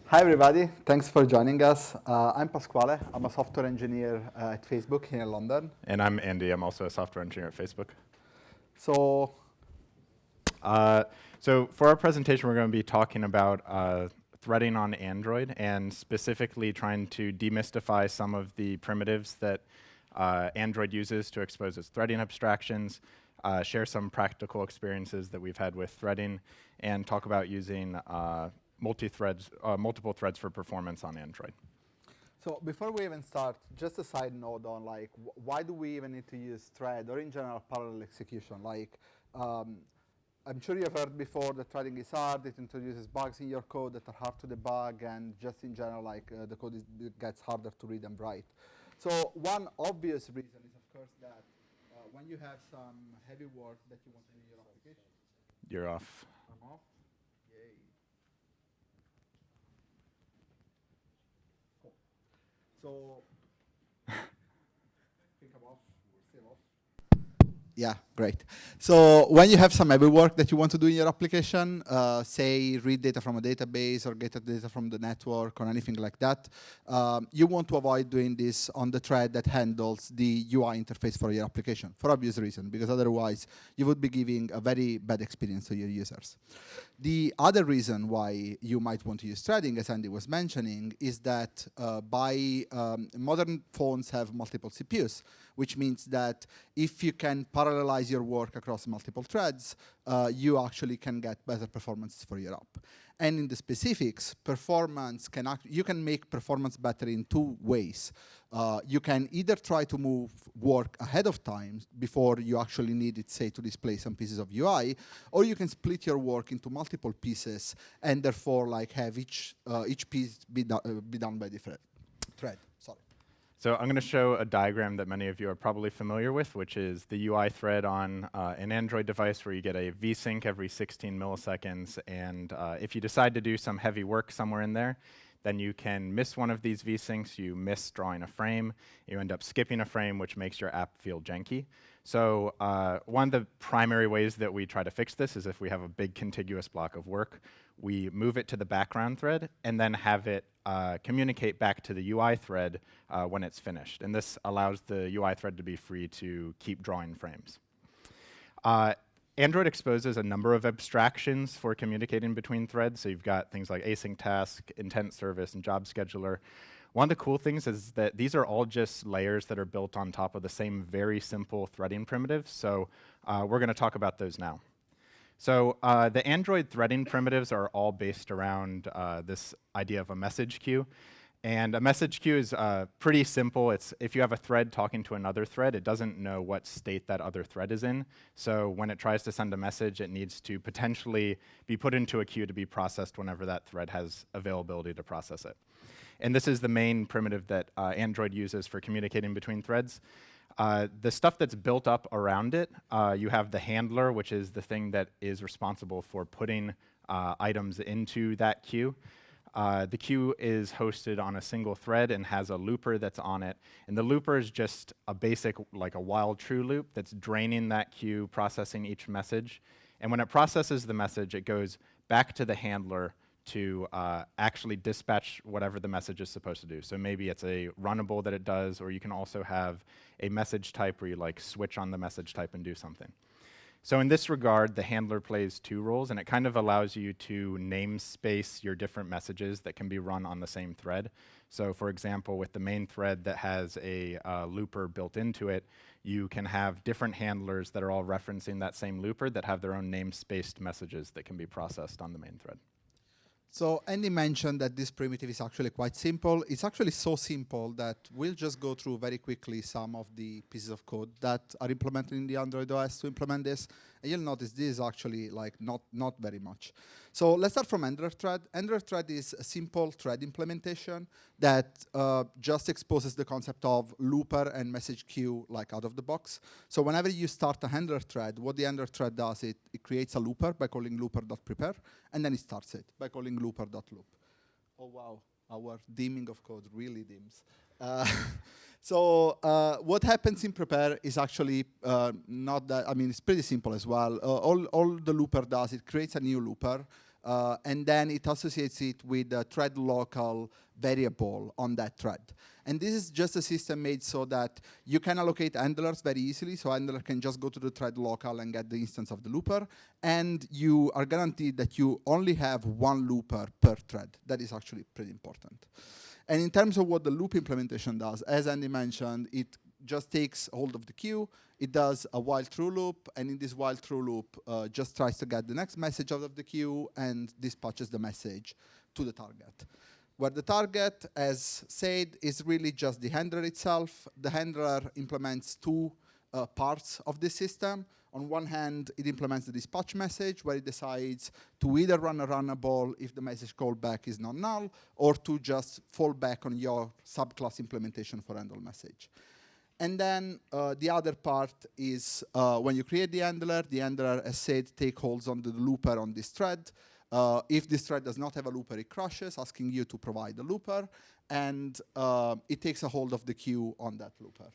Hi, everybody. Thanks for joining us. I'm Pasquale. I'm a software engineer at Facebook here in London. And I'm Andy. I'm also a software engineer at Facebook. So, So for our presentation, we're going to be talking about threading on Android and specifically trying to demystify some of the primitives that Android uses to expose its threading abstractions, share some practical experiences that we've had with threading, and talk about using multiple threads for performance on Android. so before we even start, just a side note on like why do we even need to use thread or in general parallel execution? Um, I'm sure you've heard before that threading is hard. It introduces bugs in your code that are hard to debug, and just in general, the code gets harder to read and write. So one obvious reason is, of course, that when you have some heavy work that you want to do in your application, You're off. I'm off. Yay. Cool. So think I'm off. We're still off. Yeah, great. So when you have some heavy work that you want to do in your application, say read data from a database or get data from the network or anything like that, you want to avoid doing this on the thread that handles the UI interface for your application, for obvious reason, because otherwise you would be giving a very bad experience to your users. The other reason why you might want to use threading, as Andy was mentioning, is that modern phones have multiple CPUs, which means that if you can parallelize your work across multiple threads, you actually can get better performances for your app. And in the specifics, you can make performance better in two ways. You can either try to move work ahead of time before you actually need it, say, to display some pieces of UI, or you can split your work into multiple pieces and therefore have each piece be done by different thread. Sorry. So I'm going to show a diagram that many of you are probably familiar with, which is the UI thread on an Android device where you get a vsync every 16 milliseconds. And if you decide to do some heavy work somewhere in there, then you can miss one of these vsyncs. You miss drawing a frame. You end up skipping a frame, which makes your app feel janky. So one of the primary ways that we try to fix this is if we have a big contiguous block of work, we move it to the background thread and then have it communicate back to the UI thread when it's finished. And this allows the UI thread to be free to keep drawing frames. Android exposes a number of abstractions for communicating between threads. So you've got things like async task, intent service, and job scheduler. One of the cool things is that these are all just layers that are built on top of the same very simple threading primitive. So we're going to talk about those now. So the Android threading primitives are all based around this idea of a message queue. And a message queue is pretty simple. It's if you have a thread talking to another thread, it doesn't know what state that other thread is in. So when it tries to send a message, it needs to potentially be put into a queue to be processed whenever that thread has availability to process it. And this is the main primitive that Android uses for communicating between threads. The stuff that's built up around it, you have the handler, which is the thing that is responsible for putting items into that queue. The queue is hosted on a single thread and has a looper that's on it. And the looper is just a basic, like a while true loop that's draining that queue, processing each message. And when it processes the message, it goes back to the handler to actually dispatch whatever the message is supposed to do. So maybe it's a runnable that it does, or you can also have a message type where you switch on the message type and do something. So in this regard, the handler plays two roles, and it kind of allows you to namespace your different messages that can be run on the same thread. So for example, with the main thread that has a looper built into it, you can have different handlers that are all referencing that same looper that have their own namespaced messages that can be processed on the main thread. So Andy mentioned that this primitive is actually quite simple. It's actually so simple that we'll just go through very quickly some of the pieces of code that are implemented in the Android OS to implement this. And you'll notice this is actually not very much. So let's start from Android thread. Android thread is a simple thread implementation that just exposes the concept of looper and message queue out of the box. So whenever you start a handler thread, what the handler thread does, it creates a looper by calling looper.prepare, and then it starts it by calling looper.loop. Oh wow, our dimming of code really dims. So what happens in prepare is actually not that, it's pretty simple as well. All the looper does, it creates a new looper and then it associates it with a thread local variable on that thread. And this is just a system made so that you can allocate handlers very easily, so handler can just go to the thread local and get the instance of the looper, and you are guaranteed that you only have one looper per thread. That is actually pretty important. And in terms of what the loop implementation does, as Andy mentioned, it just takes hold of the queue, it does a while true loop, and in this while true loop, just tries to get the next message out of the queue and dispatches the message to the target. Where the target, as said, is really just the handler itself. The handler implements two parts of the system. On one hand, it implements the dispatch message, where it decides to either run a runnable if the message callback is not null, or to just fall back on your subclass implementation for handle message. And then the other part is when you create the handler, as said, take holds on the looper on this thread. If this thread does not have a looper, it crashes, asking you to provide a looper, and it takes a hold of the queue on that looper.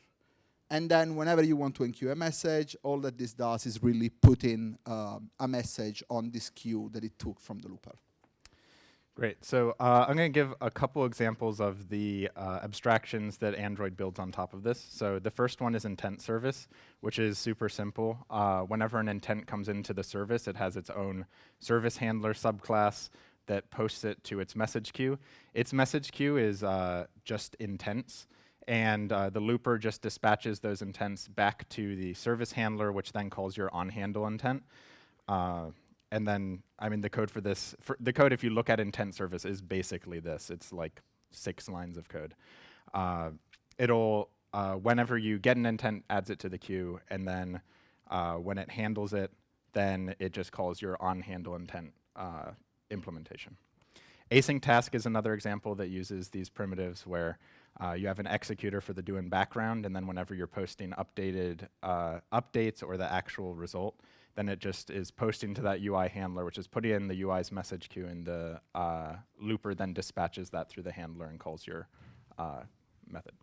And then whenever you want to enqueue a message, all that this does is really put in a message on this queue that it took from the looper. Great. So I'm going to give a couple examples of the abstractions that Android builds on top of this. So the first one is intent service, which is super simple. Whenever an intent comes into the service, it has its own service handler subclass that posts it to its message queue. Its message queue is just intents, and the looper just dispatches those intents back to the service handler, which then calls your on-handle intent. And then, I mean, the code for this, the code, if you look at intent service, is basically this. It's like 6 lines of code. It'll, whenever you get an intent, adds it to the queue, and then when it handles it, then it just calls your on-handle intent implementation. Async task is another example that uses these primitives where you have an executor for the do in background, and then whenever you're posting updated updates or the actual result, then it just is posting to that UI handler, which is putting in the UI's message queue, and the looper then dispatches that through the handler and calls your method.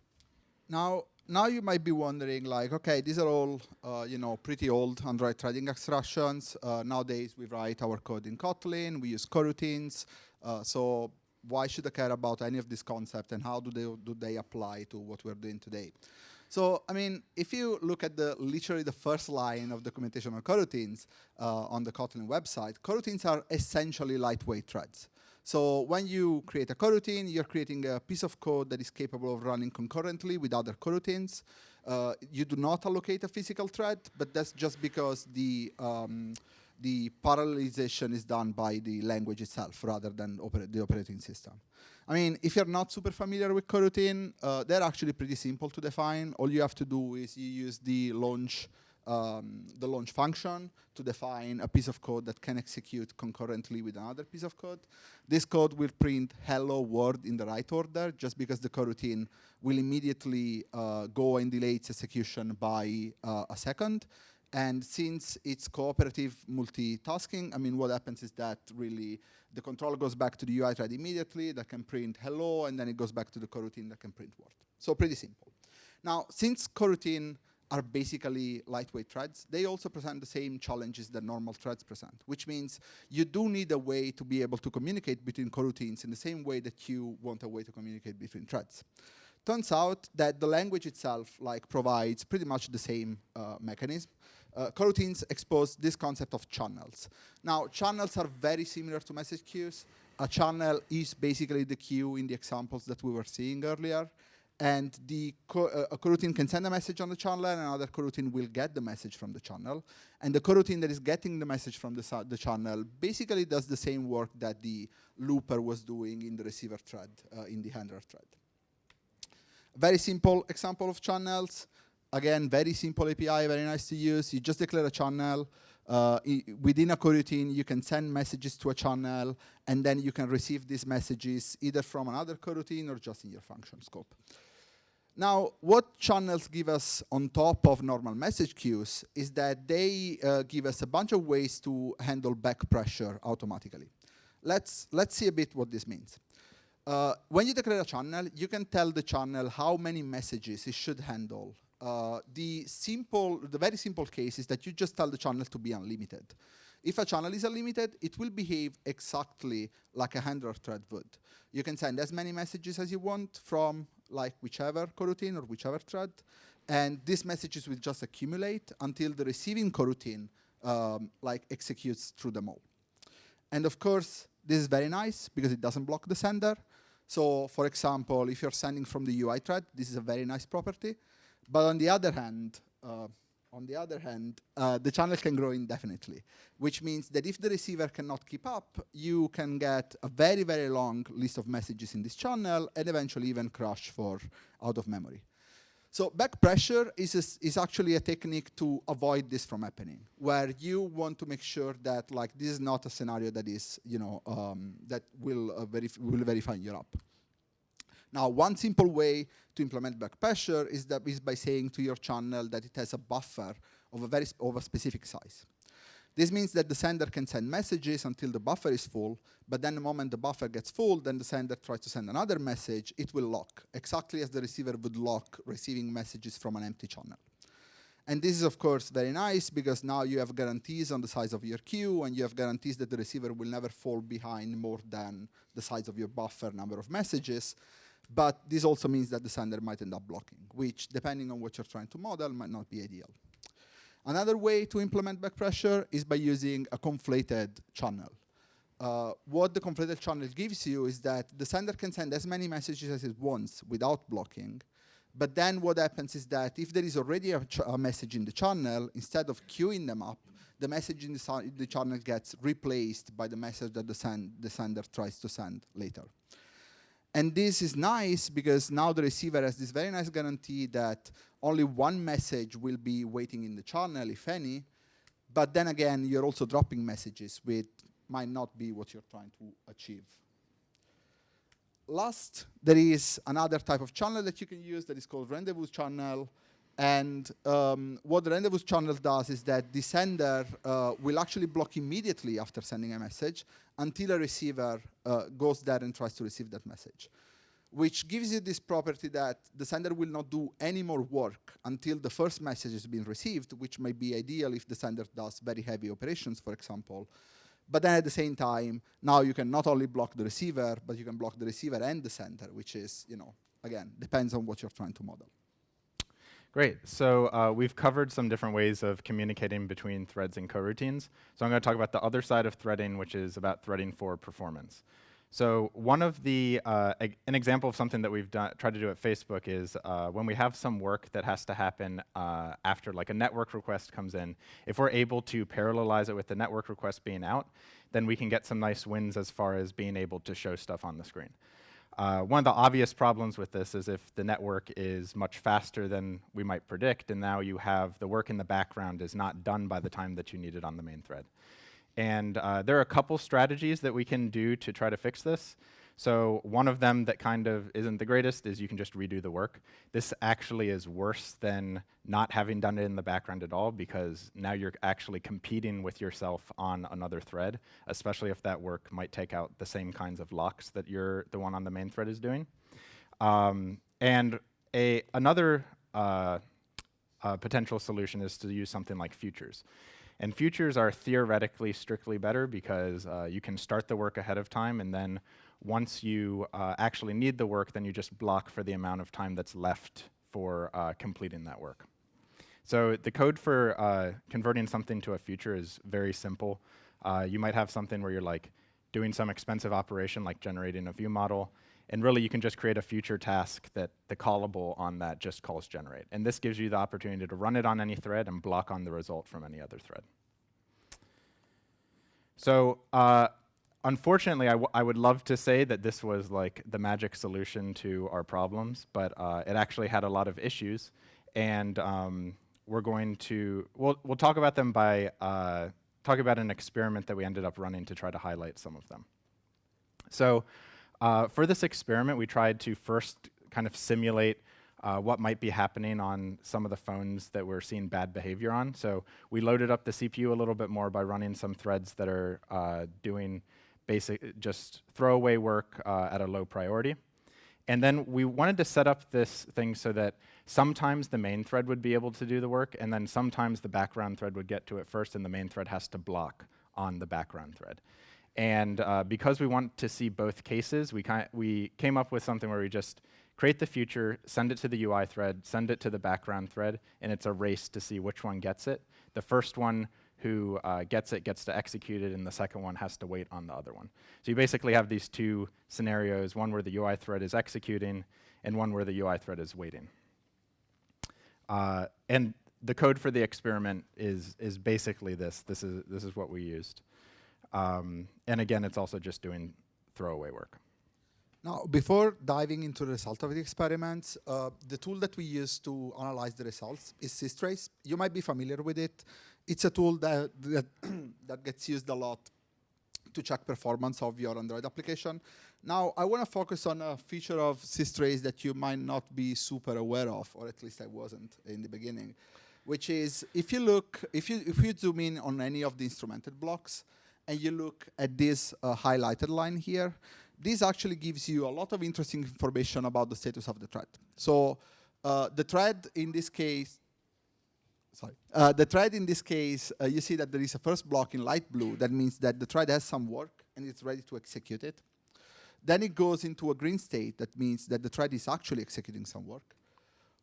Now you might be wondering, like, okay, these are all pretty old Android threading abstractions. Nowadays, we write our code in Kotlin. We use coroutines. So why should I care about any of this concept, and how do they apply to what we're doing today? So, I mean, if you look at literally the first line of documentation on coroutines on the Kotlin website, coroutines are essentially lightweight threads. So when you create a coroutine, you're creating a piece of code that is capable of running concurrently with other coroutines. You do not allocate a physical thread, but that's just because the parallelization is done by the language itself rather than the operating system. I mean, if you're not super familiar with coroutine, they're actually pretty simple to define. All you have to do is you use the launch function to define a piece of code that can execute concurrently with another piece of code. This code will print hello world in the right order, just because the coroutine will immediately go and delay its execution by a second. And since it's cooperative multitasking, I mean, what happens is that really the controller goes back to the UI thread immediately, that can print hello, and then it goes back to the coroutine that can print word. So pretty simple. Now, since coroutine are basically lightweight threads, they also present the same challenges that normal threads present, which means you do need a way to be able to communicate between coroutines in the same way that you want a way to communicate between threads. Turns out that the language itself provides pretty much the same mechanism. Coroutines expose this concept of channels. Now, channels are very similar to message queues. A channel is basically the queue in the examples that we were seeing earlier. And a coroutine can send a message on the channel, and another coroutine will get the message from the channel. And the coroutine that is getting the message from the channel basically does the same work that the looper was doing in the receiver thread, in the handler thread. Very simple example of channels. Again, very simple API, very nice to use. You just declare a channel. Within a coroutine, you can send messages to a channel, and then you can receive these messages either from another coroutine or just in your function scope. Now, what channels give us on top of normal message queues is that they give us a bunch of ways to handle back pressure automatically. Let's see a bit what this means. When you declare a channel, you can tell the channel how many messages it should handle. The very simple case is that you just tell the channel to be unlimited. If a channel is unlimited, it will behave exactly like a handler thread would. You can send as many messages as you want from like whichever coroutine or whichever thread, and these messages will just accumulate until the receiving coroutine like executes through them all. And of course, this is very nice because it doesn't block the sender. So for example, if you're sending from the UI thread, this is a very nice property. But on the other hand, the channel can grow indefinitely, which means that if the receiver cannot keep up, you can get a very, very long list of messages in this channel and eventually even crash for out of memory. So back pressure is actually a technique to avoid this from happening, where you want to make sure that like this is not a scenario that is, that will verify your app. Now, one simple way to implement back pressure is by saying to your channel that it has a buffer of a specific size. This means that the sender can send messages until the buffer is full, but then the moment the buffer gets full, then the sender tries to send another message, it will lock, exactly as the receiver would lock receiving messages from an empty channel. And this is, of course, very nice because now you have guarantees on the size of your queue, and you have guarantees that the receiver will never fall behind more than the size of your buffer number of messages. But this also means that the sender might end up blocking, which, depending on what you're trying to model, might not be ideal. Another way to implement back pressure is by using a conflated channel. What the conflated channel gives you is that the sender can send as many messages as it wants without blocking. But then what happens is that if there is already a message in the channel, instead of queuing them up, the message in the channel gets replaced by the message that the sender tries to send later. And this is nice because now the receiver has this very nice guarantee that only one message will be waiting in the channel, if any. But then again, you're also dropping messages, which might not be what you're trying to achieve. Last, there is another type of channel that you can use that is called rendezvous channel. And what the rendezvous channel does is that the sender will actually block immediately after sending a message until a receiver goes there and tries to receive that message, which gives you this property that the sender will not do any more work until the first message has been received, which may be ideal if the sender does very heavy operations, for example. But then at the same time, now you can not only block the receiver, but you can block the receiver and the sender, which is, again, depends on what you're trying to model. Great. So we've covered some different ways of communicating between threads and coroutines. So I'm going to talk about the other side of threading, which is about threading for performance. So one of the, an example of something that we've tried to do at Facebook is when we have some work that has to happen after like a network request comes in, if we're able to parallelize it with the network request being out, then we can get some nice wins as far as being able to show stuff on the screen. One of the obvious problems with this is if the network is much faster than we might predict, and now you have the work in the background is not done by the time that you need it on the main thread. And there are a couple strategies that we can do to try to fix this. So one of them that kind of isn't the greatest is you can just redo the work. This actually is worse than not having done it in the background at all, because now you're actually competing with yourself on another thread, especially if that work might take out the same kinds of locks that the one on the main thread is doing. And another potential solution is to use something like futures. And futures are theoretically strictly better because you can start the work ahead of time, and then once you actually need the work, then you just block for the amount of time that's left for completing that work. So the code for converting something to a future is very simple. You might have something where you're like doing some expensive operation like generating a view model, and really you can just create a future task that the callable on that just calls generate. And this gives you the opportunity to run it on any thread and block on the result from any other thread. So unfortunately, I would love to say that this was like the magic solution to our problems, but it actually had a lot of issues, and we'll talk about them by talk about an experiment that we ended up running to try to highlight some of them. So for this experiment, we tried to first kind of simulate what might be happening on some of the phones that we're seeing bad behavior on. So we loaded up the CPU a little bit more by running some threads that are doing just throwaway work at a low priority. And then we wanted to set up this thing so that sometimes the main thread would be able to do the work, and then sometimes the background thread would get to it first, and the main thread has to block on the background thread. And because we want to see both cases, we came up with something where we just create the future, send it to the UI thread, send it to the background thread, and it's a race to see which one gets it. The first one who gets it gets to execute it, and the second one has to wait on the other one. So you basically have these two scenarios, one where the UI thread is executing, and one where the UI thread is waiting. And the code for the experiment is basically this. This is what we used. And again, it's also just doing throwaway work. Now, before diving into the result of the experiments, the tool that we use to analyze the results is systrace. You might be familiar with it. It's a tool that gets used a lot to check performance of your Android application. Now, I want to focus on a feature of systrace that you might not be super aware of, or at least I wasn't in the beginning, which is if you zoom in on any of the instrumented blocks and you look at this highlighted line here, this actually gives you a lot of interesting information about the status of the thread. So the thread in this case, you see that there is a first block in light blue. That means that the thread has some work and it's ready to execute it. Then it goes into a green state. That means that the thread is actually executing some work.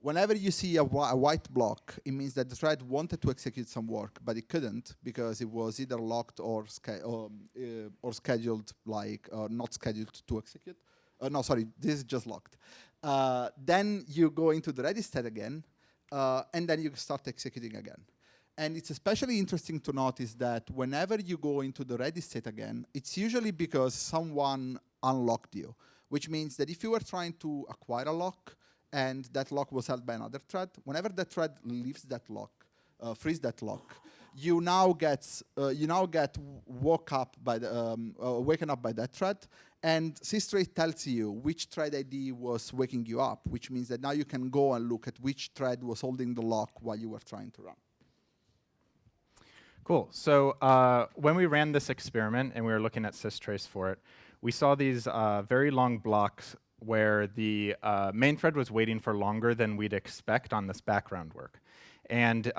Whenever you see a white block, it means that the thread wanted to execute some work, but it couldn't because it was either locked or scheduled, like not scheduled to execute. No, sorry, this is just locked. Then you go into the ready state again, and then you start executing again. And it's especially interesting to notice that whenever you go into the ready state again, it's usually because someone unlocked you, which means that if you were trying to acquire a lock, and that lock was held by another thread, whenever that thread leaves that lock, frees that lock, you now get waken up by that thread, and systrace tells you which thread ID was waking you up, which means that now you can go and look at which thread was holding the lock while you were trying to run. Cool. So when we ran this experiment and we were looking at systrace for it, we saw these very long blocks where the main thread was waiting for longer than we'd expect on this background work. And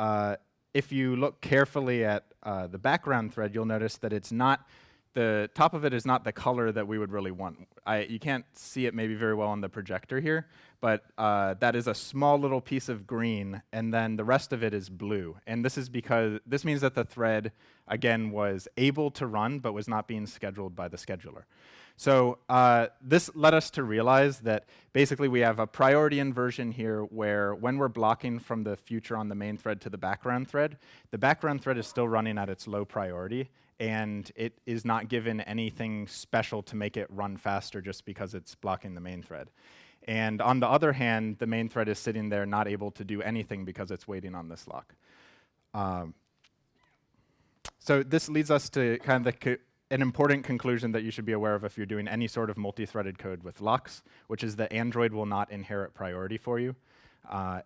if you look carefully at the background thread, you'll notice that it's not, the top of it is not the color that we would really want. You can't see it maybe very well on the projector here, but that is a small little piece of green, and then the rest of it is blue. And this is because, this means that the thread, again, was able to run, but was not being scheduled by the scheduler. So this led us to realize that basically we have a priority inversion here where when we're blocking from the future on the main thread to the background thread is still running at its low priority, and it is not given anything special to make it run faster just because it's blocking the main thread. And on the other hand, the main thread is sitting there not able to do anything because it's waiting on this lock. So this leads us to kind of an important conclusion that you should be aware of if you're doing any sort of multi-threaded code with locks, which is that Android will not inherit priority for you,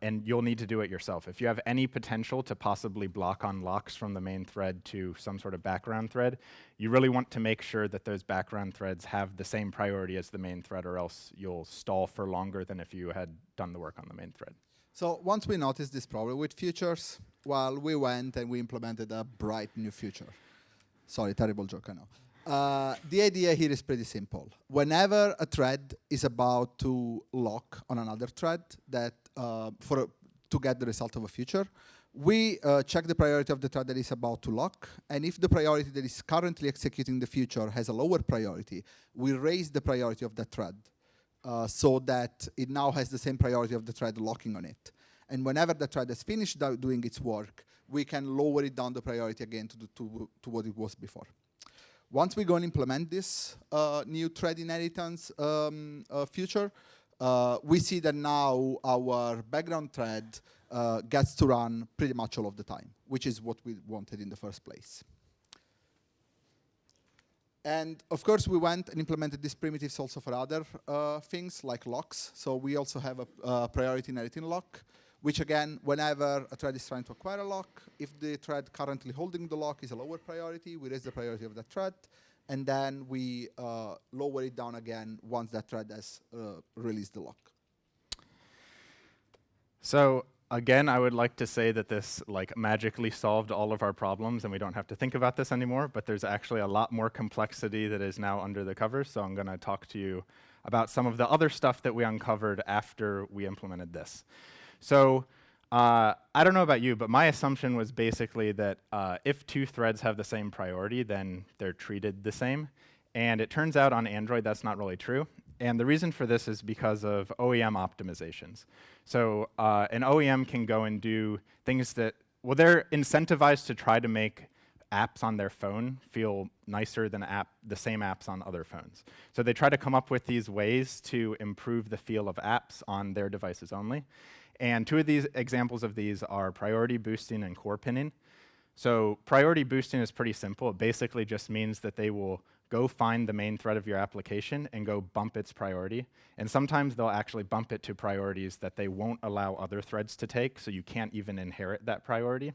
and you'll need to do it yourself. If you have any potential to possibly block on locks from the main thread to some sort of background thread, you really want to make sure that those background threads have the same priority as the main thread, or else you'll stall for longer than if you had done the work on the main thread. So once we noticed this problem with futures, well, we went and we implemented a bright new feature. Sorry, terrible joke, I know. The idea here is pretty simple. Whenever a thread is about to lock on another thread that to get the result of a feature, we check the priority of the thread that is about to lock, and if the priority that is currently executing the feature has a lower priority, we raise the priority of that thread so that it now has the same priority of the thread locking on it. And whenever the thread has finished doing its work, we can lower it down the priority again to what it was before. Once we go and implement this new thread inheritance feature, we see that now our background thread gets to run pretty much all of the time, which is what we wanted in the first place. And of course, we went and implemented these primitives also for other things like locks. So we also have a priority inheriting lock, which again, whenever a thread is trying to acquire a lock, if the thread currently holding the lock is a lower priority, we raise the priority of that thread, and then we lower it down again once that thread has released the lock. So Again, I would like to say that this like magically solved all of our problems and we don't have to think about this anymore, but there's actually a lot more complexity that is now under the covers, so I'm gonna talk to you about some of the other stuff that we uncovered after we implemented this. So I don't know about you, but my assumption was basically that if two threads have the same priority, then they're treated the same. And it turns out on Android that's not really true. And the reason for this is because of OEM optimizations. So an OEM can go and do things that, well, they're incentivized to try to make apps on their phone feel nicer than the same apps on other phones. So they try to come up with these ways to improve the feel of apps on their devices only. And two of these examples of these are priority boosting and core pinning. So priority boosting is pretty simple. It basically just means that they will go find the main thread of your application and go bump its priority. And sometimes they'll actually bump it to priorities that they won't allow other threads to take, so you can't even inherit that priority.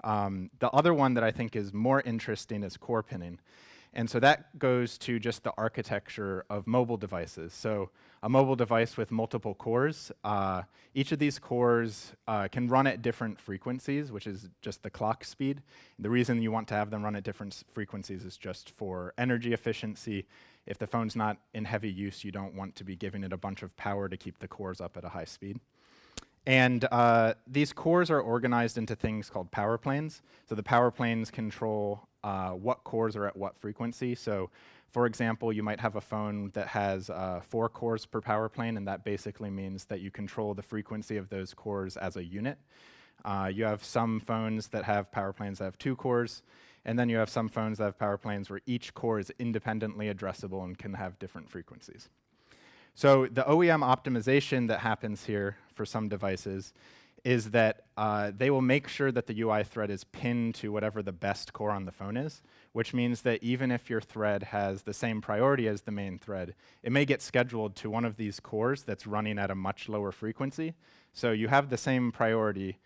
The other one that I think is more interesting is core pinning. And so that goes to just the architecture of mobile devices. So a mobile device with multiple cores, each of these cores can run at different frequencies, which is just the clock speed. The reason you want to have them run at different frequencies is just for energy efficiency. If the phone's not in heavy use, you don't want to be giving it a bunch of power to keep the cores up at a high speed. And these cores are organized into things called power planes. So the power planes control what cores are at what frequency. So for example, you might have a phone that has 4 cores per power plane, and that basically means that you control the frequency of those cores as a unit. You have some phones that have power planes that have 2 cores, and then you have some phones that have power planes where each core is independently addressable and can have different frequencies. So the OEM optimization that happens here for some devices is that they will make sure that the UI thread is pinned to whatever the best core on the phone is, which means that even if your thread has the same priority as the main thread, it may get scheduled to one of these cores that's running at a much lower frequency. So you have the same priority,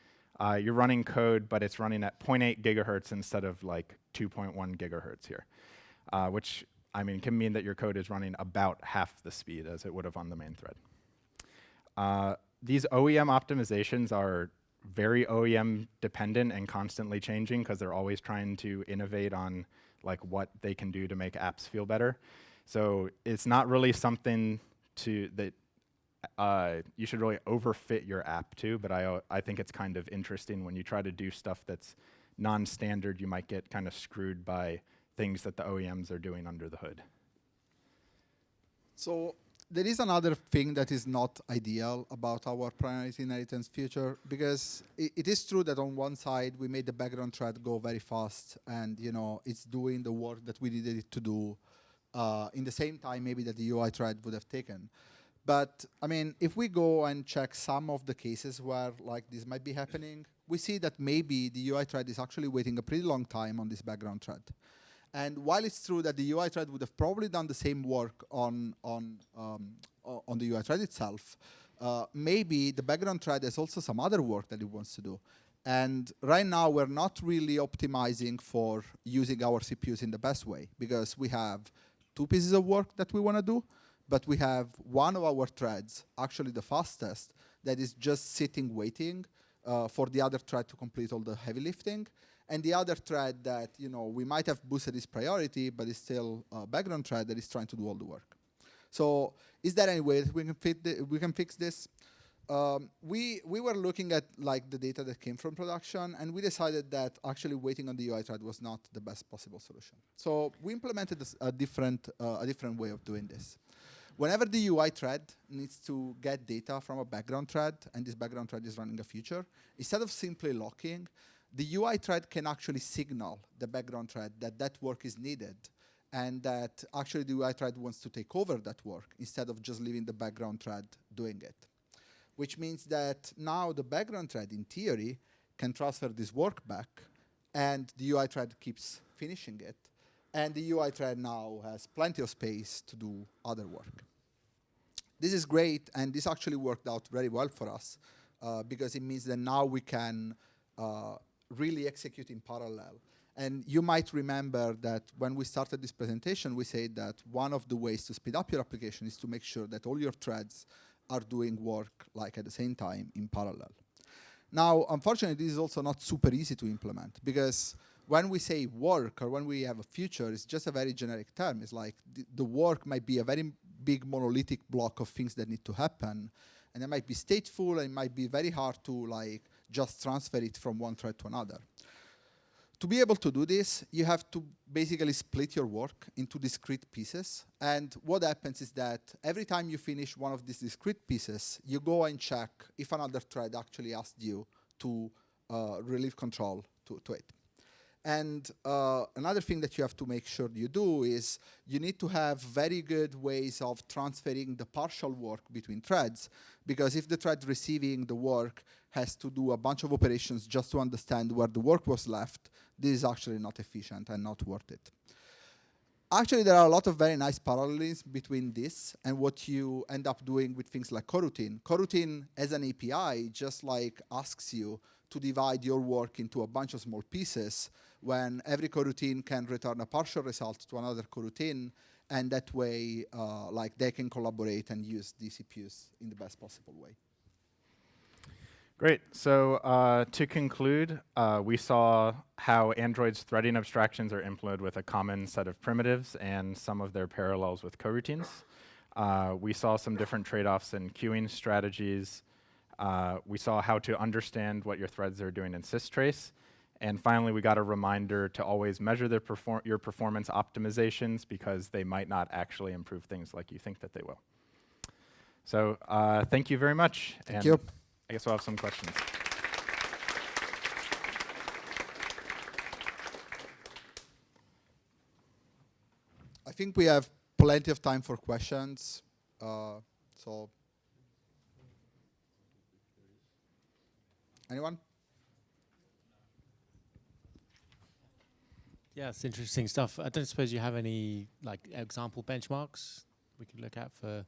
you're running code, but it's running at 0.8 gigahertz instead of like 2.1 gigahertz here, which I mean, can mean that your code is running about half the speed as it would have on the main thread. These OEM optimizations are very OEM dependent and constantly changing because they're always trying to innovate on like what they can do to make apps feel better. So it's not really something that you should really overfit your app to, but I think it's kind of interesting when you try to do stuff that's non-standard, you might get kind of screwed by things that the OEMs are doing under the hood. So there is another thing that is not ideal about our priority inheritance future, because it is true that on one side we made the background thread go very fast, and it's doing the work that we needed it to do in the same time maybe that the UI thread would have taken. But I mean, if we go and check some of the cases where like this might be happening, we see that maybe the UI thread is actually waiting a pretty long time on this background thread. And while it's true that the UI thread would have probably done the same work on the UI thread itself, maybe the background thread has also some other work that it wants to do. And right now, we're not really optimizing for using our CPUs in the best way, because we have 2 pieces of work that we want to do, but we have one of our threads, actually the fastest, that is just sitting waiting for the other thread to complete all the heavy lifting. And the other thread that we might have boosted its priority, but it's still a background thread that is trying to do all the work. So is there any way that we can fix this? We were looking at like the data that came from production, and we decided that actually waiting on the UI thread was not the best possible solution. So we implemented a different way of doing this. Whenever the UI thread needs to get data from a background thread, and this background thread is running a feature, instead of simply locking, the UI thread can actually signal the background thread that that work is needed, and that actually the UI thread wants to take over that work instead of just leaving the background thread doing it. Which means that now the background thread, in theory, can transfer this work back, and the UI thread keeps finishing it. And the UI thread now has plenty of space to do other work. This is great, and this actually worked out very well for us, because it means that now we can really execute in parallel. And you might remember that when we started this presentation, we said that one of the ways to speed up your application is to make sure that all your threads are doing work like at the same time in parallel. Now, unfortunately, this is also not super easy to implement, because when we say work or when we have a future, it's just a very generic term. It's like the work might be a very big monolithic block of things that need to happen, and it might be stateful, and it might be very hard to like just transfer it from one thread to another. To be able to do this, you have to basically split your work into discrete pieces. And what happens is that every time you finish one of these discrete pieces, you go and check if another thread actually asked you to relieve control to it. And another thing that you have to make sure you do is you need to have very good ways of transferring the partial work between threads, because if the thread receiving the work has to do a bunch of operations just to understand where the work was left, this is actually not efficient and not worth it. Actually, there are a lot of very nice parallels between this and what you end up doing with things like coroutine. Coroutine as an API just like asks you to divide your work into a bunch of small pieces, when every coroutine can return a partial result to another coroutine, and that way like they can collaborate and use the CPUs in the best possible way. Great. So to conclude, we saw how Android's threading abstractions are implemented with a common set of primitives and some of their parallels with coroutines. We saw some different trade-offs in queuing strategies. We saw how to understand what your threads are doing in systrace. And finally, we got a reminder to always measure your performance optimizations, because they might not actually improve things like you think that they will. So thank you very much. Thank you. I guess we'll have some questions. I think we have plenty of time for questions. So, anyone? Yeah, it's interesting stuff. I don't suppose you have any like example benchmarks we could look at for,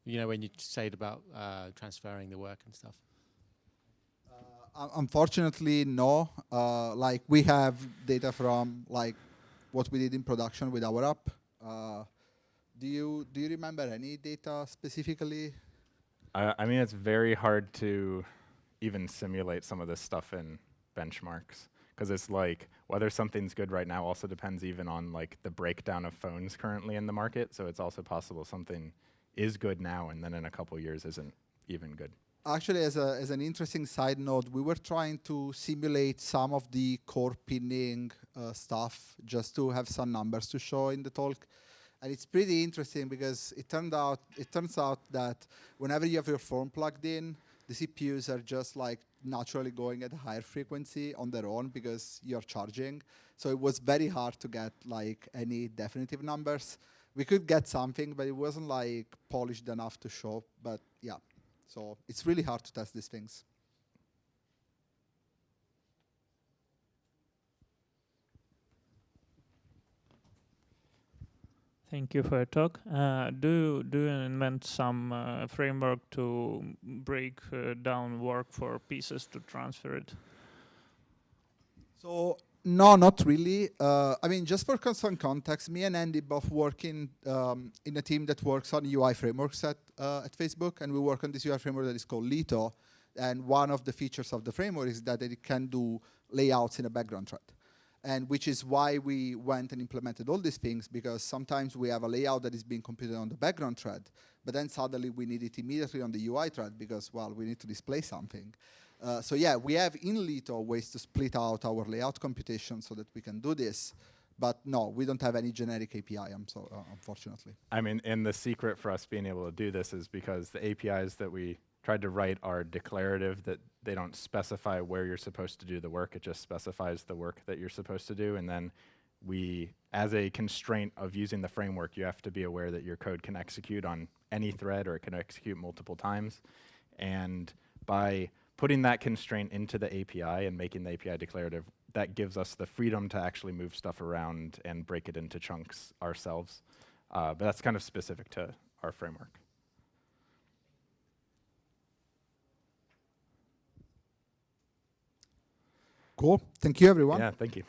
you know, when you said about transferring the work and stuff. Unfortunately, no. Like we have data from like what we did in production with our app. Do you remember any data specifically? I mean, it's very hard to even simulate some of this stuff in benchmarks, because it's like whether something's good right now also depends even on like the breakdown of phones currently in the market. So it's also possible something is good now and then in a couple years isn't even good. Actually, as an interesting side note, we were trying to simulate some of the core pinning stuff just to have some numbers to show in the talk. And it's pretty interesting because it turns out that whenever you have your phone plugged in, the CPUs are just like naturally going at a higher frequency on their own because you're charging. So it was very hard to get like any definitive numbers. We could get something, but it wasn't like polished enough to show. But yeah, so it's really hard to test these things. Thank you for your talk. Do you invent some framework to break down work for pieces to transfer it? So no, not really. I mean, just for some context, me and Andy both work in a team that works on UI frameworks at Facebook, and we work on this UI framework that is called Lito. And one of the features of the framework is that it can do layouts in a background thread. And which is why we went and implemented all these things, because sometimes we have a layout that is being computed on the background thread, but then suddenly we need it immediately on the UI thread because, well, we need to display something. So yeah, we have in Lito ways to split out our layout computation so that we can do this. But no, we don't have any generic API, unfortunately. I mean, and the secret for us being able to do this is because the APIs that we tried to write are declarative, that they don't specify where you're supposed to do the work. It just specifies the work that you're supposed to do. And then we, as a constraint of using the framework, you have to be aware that your code can execute on any thread or it can execute multiple times. And by putting that constraint into the API and making the API declarative, that gives us the freedom to actually move stuff around and break it into chunks ourselves. But that's kind of specific to our framework. Cool. Thank you, everyone. Yeah, thank you.